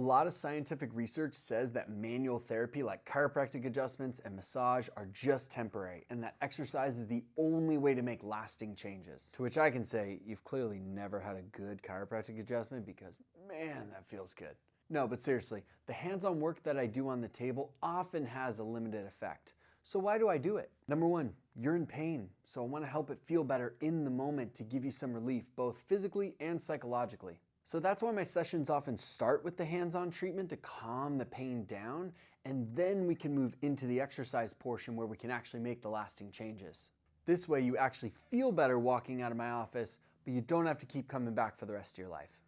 lot of scientific research says that manual therapy like chiropractic adjustments and massage are just temporary, and that exercise is the only way to make lasting changes. To which I can say, you've clearly never had a good chiropractic adjustment, because man, that feels good. No, but seriously, the hands-on work that I do on the table often has a limited effect. So why do I do it? Number one, you're in pain, so I want to help it feel better in the moment to give you some relief, both physically and psychologically. So that's why my sessions often start with the hands-on treatment to calm the pain down, and then we can move into the exercise portion where we can actually make the lasting changes. This way you actually feel better walking out of my office, but you don't have to keep coming back for the rest of your life.